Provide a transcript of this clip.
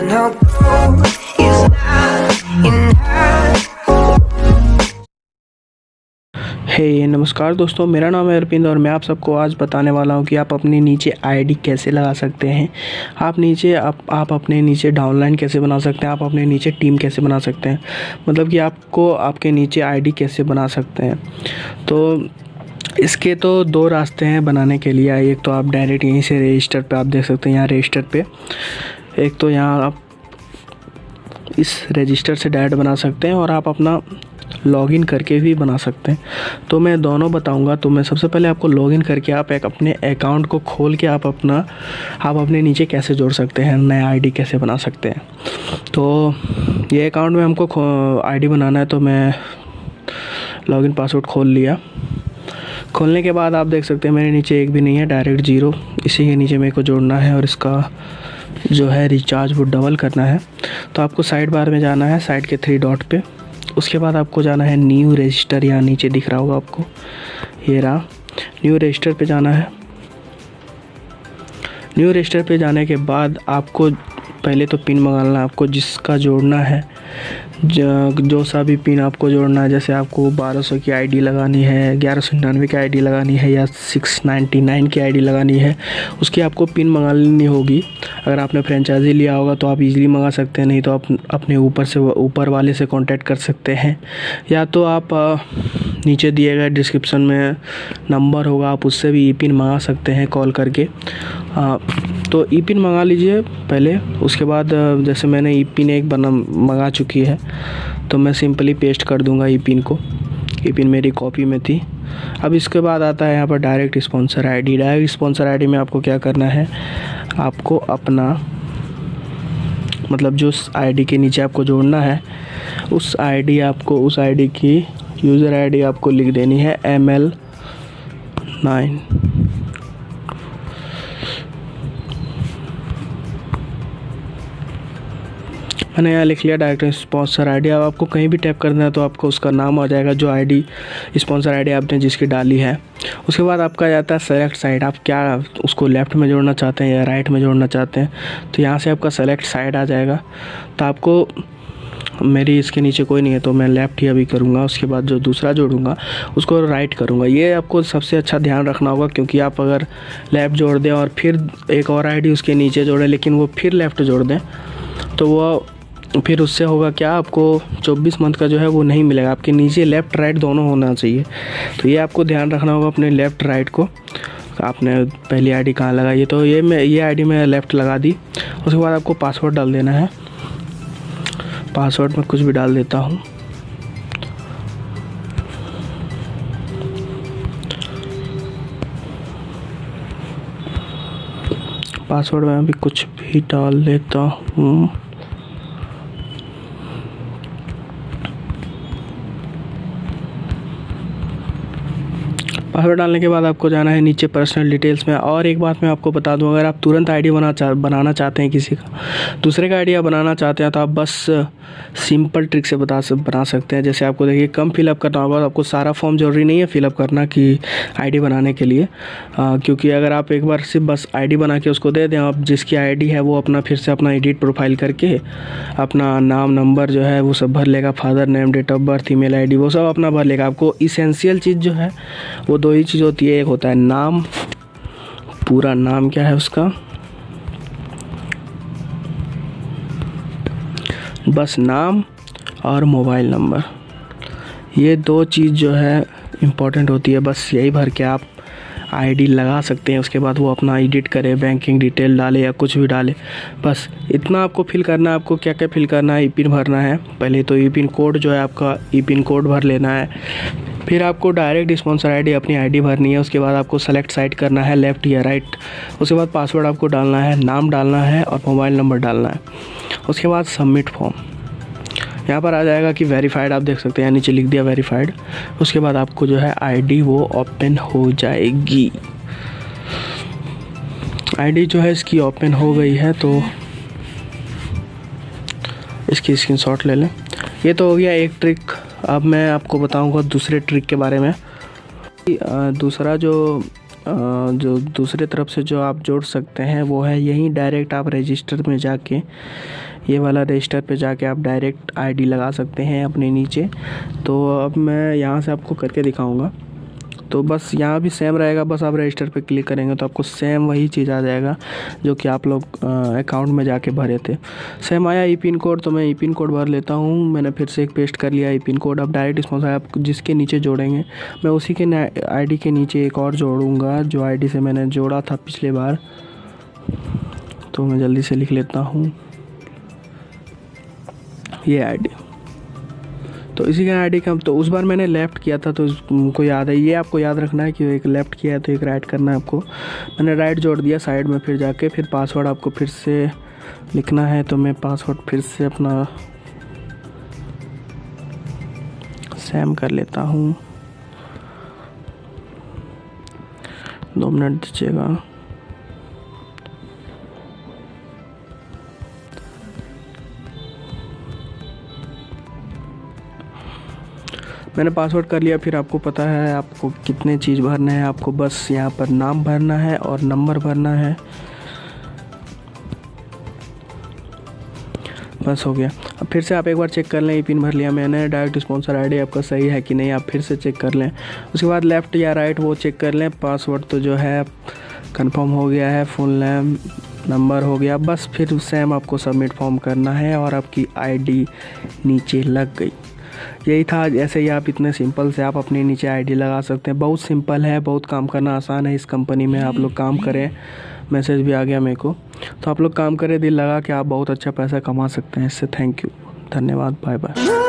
no gold is not enough. नमस्कार दोस्तों, मेरा नाम है अरविंद और मैं आप सबको आज बताने वाला हूं कि आप अपने नीचे आईडी कैसे लगा सकते हैं। आप अपने नीचे डाउनलाइन कैसे बना सकते हैं, आप अपने नीचे टीम कैसे बना सकते हैं, मतलब कि आपको आपके नीचे आईडी कैसे बना सकते हैं। तो इसके तो दो रास्ते हैं बनाने के लिए। एक तो आप डायरेक्ट यहीं से रजिस्टर पे आप देख सकते हैं, यहाँ रजिस्टर पे एक तो यहाँ आप इस रजिस्टर से डायरेक्ट बना सकते हैं और आप अपना लॉगिन करके भी बना सकते हैं। तो मैं दोनों बताऊंगा। तो मैं सबसे पहले आपको लॉगिन करके आप अपने अकाउंट को खोल के आप अपने नीचे कैसे जोड़ सकते हैं, नया आईडी कैसे बना सकते हैं। तो ये अकाउंट में हमको आईडी बनाना है, तो मैं लॉगिन पासवर्ड खोल लिया। खोलने के बाद आप देख सकते हैं मेरे नीचे एक भी नहीं है, डायरेक्ट 0। इसी के नीचे मेरे को जोड़ना है और इसका जो है रिचार्ज वो डबल करना है। तो आपको साइड बार में जाना है, साइड के 3 डॉट पे। उसके बाद आपको जाना है न्यू रजिस्टर, यहाँ नीचे दिख रहा होगा आपको, ये रहा। न्यू रजिस्टर पे जाना है। न्यू रजिस्टर पे जाने के बाद आपको पहले तो पिन मंगाना है, आपको जिसका जोड़ना है, जो सा भी पिन आपको जोड़ना है। जैसे आपको 1200 की आईडी लगानी है, 1199 की आईडी लगानी है या 699 की आईडी लगानी है, उसकी आपको पिन मंगा लेनी होगी। अगर आपने फ्रेंचाइजी लिया होगा तो आप इजीली मंगा सकते हैं, नहीं तो आप अपने ऊपर वाले से कांटेक्ट कर सकते हैं, या तो आप नीचे दिए गए डिस्क्रिप्शन में नंबर होगा, आप उससे भी ई पिन मंगा सकते हैं कॉल करके। तो ई पिन मंगा लीजिए पहले। उसके बाद जैसे मैंने ई पिन एक मंगा चुकी है, तो मैं सिंपली पेस्ट कर दूंगा ई पिन को। ई पिन मेरी कॉपी में थी। अब इसके बाद आता है यहाँ पर direct sponsor ID. Direct sponsor ID में आपको क्या करना है, आपको अपना मतलब जो आईडी के नीचे आपको जोड़ना है, उस आईडी की यूज़र आईडी आपको लिख देनी है ML9। मैंने यहाँ लिख लिया डायरेक्ट स्पॉन्सर आईडी। अब आपको कहीं भी टैप करना है तो आपको उसका नाम आ जाएगा, जो आईडी स्पॉन्सर आईडी आपने जिसकी डाली है। उसके बाद आपका जाता है सेलेक्ट साइड, आप क्या उसको लेफ़्ट में जोड़ना चाहते हैं या राइट में जोड़ना चाहते हैं। तो यहाँ से आपका सेलेक्ट साइड आ जाएगा। तो आपको मेरी इसके नीचे कोई नहीं है तो मैं लेफ़्ट ही अभी करूँगा। उसके बाद जो दूसरा जोड़ूंगा उसको राइट करूँगा। ये आपको सबसे अच्छा ध्यान रखना होगा, क्योंकि आप अगर लेफ़्ट जोड़ दें और फिर एक और आईडी उसके नीचे जोड़ें, लेकिन वो फिर लेफ़्ट जोड़ दें, तो वो फिर उससे होगा क्या, आपको 24 मंथ का जो है वो नहीं मिलेगा। आपके नीचे लेफ़्ट राइट दोनों होना चाहिए। तो ये आपको ध्यान रखना होगा अपने लेफ़्ट राइट को। आपने पहली आईडी कहाँ लगाई है, तो ये आईडी में लेफ़्ट लगा दी। उसके बाद आपको पासवर्ड डाल देना है। पासवर्ड में कुछ भी डाल देता हूँ। पासवर्ड में अभी कुछ भी डाल देता हूँ। पासवर्ड डालने के बाद आपको जाना है नीचे पर्सनल डिटेल्स में। और एक बात मैं आपको बता दूं, अगर आप तुरंत आईडी बनाना चाहते हैं, किसी का दूसरे का आईडी आप बनाना चाहते हैं, तो आप बस सिंपल ट्रिक से बना सकते हैं। जैसे आपको देखिए कम फिलअप करना होगा, आपको सारा फॉर्म ज़रूरी नहीं है फिलअप करना कि आईडी बनाने के लिए, क्योंकि अगर आप एक बार सिर्फ बस आईडी बना के उसको दे दें, आप जिसकी आईडी है वो अपना फिर से अपना एडिट प्रोफाइल करके अपना नाम नंबर जो है वो सब भर लेगा, father name, date of birth, email ID, वो सब अपना भर लेगा। आपको इसेंशियल चीज़ जो है वो दो ही चीज़ होती है। एक होता है नाम, पूरा नाम क्या है उसका, बस नाम और मोबाइल नंबर, ये दो चीज़ जो है इम्पॉर्टेंट होती है। बस यही भर के आप आईडी लगा सकते हैं। उसके बाद वो अपना एडिट करे, बैंकिंग डिटेल डाले या कुछ भी डाले, बस इतना आपको फिल करना है। आपको क्या क्या फिल करना है, ई पिन भरना है पहले, तो ई पिन कोड जो है आपका ई पिन कोड भर लेना है। फिर आपको डायरेक्ट स्पॉन्सर आईडी अपनी आईडी भरनी है। उसके बाद आपको सेलेक्ट साइड करना है, लेफ़्ट या राइट। उसके बाद पासवर्ड आपको डालना है, नाम डालना है और मोबाइल नंबर डालना है। उसके बाद सबमिट फॉर्म, यहाँ पर आ जाएगा कि वेरीफाइड, आप देख सकते हैं नीचे लिख दिया वेरीफाइड। उसके बाद आपको जो है आईडी वो ओपन हो जाएगी। आईडी जो है इसकी ओपन हो गई है, तो इसकी स्क्रीनशॉट ले लें। ये तो हो गया एक ट्रिक। अब मैं आपको बताऊंगा दूसरे ट्रिक के बारे में। दूसरा जो दूसरे तरफ से जो आप जोड़ सकते हैं वो है यहीं डायरेक्ट आप रजिस्टर में जाके ये वाला रजिस्टर पे जाके आप डायरेक्ट आईडी लगा सकते हैं अपने नीचे। तो अब मैं यहाँ से आपको करके दिखाऊंगा। तो बस यहाँ भी सेम रहेगा, बस आप रजिस्टर पे क्लिक करेंगे तो आपको सेम वही चीज़ आ जाएगा जो कि आप लोग अकाउंट में जाके भरे थे। सेम आया ई पिन कोड, तो मैं ई पिन कोड भर लेता हूँ। मैंने फिर से एक पेस्ट कर लिया ई पिन कोड। अब डायरेक्ट स्पॉन्सर आप जिसके नीचे जोड़ेंगे, मैं उसी के आईडी के नीचे एक और जोड़ूंगा जो आईडी से मैंने जोड़ा था पिछले बार। तो मैं जल्दी से लिख लेता हूँ ये आईडी। तो इसी का आईडी का, तो उस बार मैंने लेफ़्ट किया था तो उनको याद है। ये आपको याद रखना है कि एक लेफ़्ट किया है तो एक राइट करना है आपको। मैंने राइट जोड़ दिया साइड में, फिर जाके फिर पासवर्ड आपको फिर से लिखना है। तो मैं पासवर्ड फिर से अपना सेम कर लेता हूँ। 2 मिनट दीजिएगा। मैंने पासवर्ड कर लिया। फिर आपको पता है आपको कितने चीज़ भरने हैं। आपको बस यहाँ पर नाम भरना है और नंबर भरना है, बस हो गया। अब फिर से आप एक बार चेक कर लें। ई पिन भर लिया मैंने। डायरेक्ट स्पॉन्सर आईडी आपका सही है कि नहीं आप फिर से चेक कर लें। उसके बाद लेफ़्ट या राइट वो चेक कर लें। पासवर्ड तो जो है कंफर्म हो गया है, फुल नेम नंबर हो गया। बस फिर सेम आपको सबमिट फॉर्म करना है और आपकी आईडी नीचे लग गई। यही था। ऐसे ही आप इतने सिंपल से आप अपने नीचे आईडी लगा सकते हैं। बहुत सिंपल है, बहुत काम करना आसान है। इस कंपनी में आप लोग काम करें। मैसेज भी आ गया मेरे को। तो आप लोग काम करें, दिल लगा के आप बहुत अच्छा पैसा कमा सकते हैं इससे। थैंक यू, धन्यवाद, बाय बाय।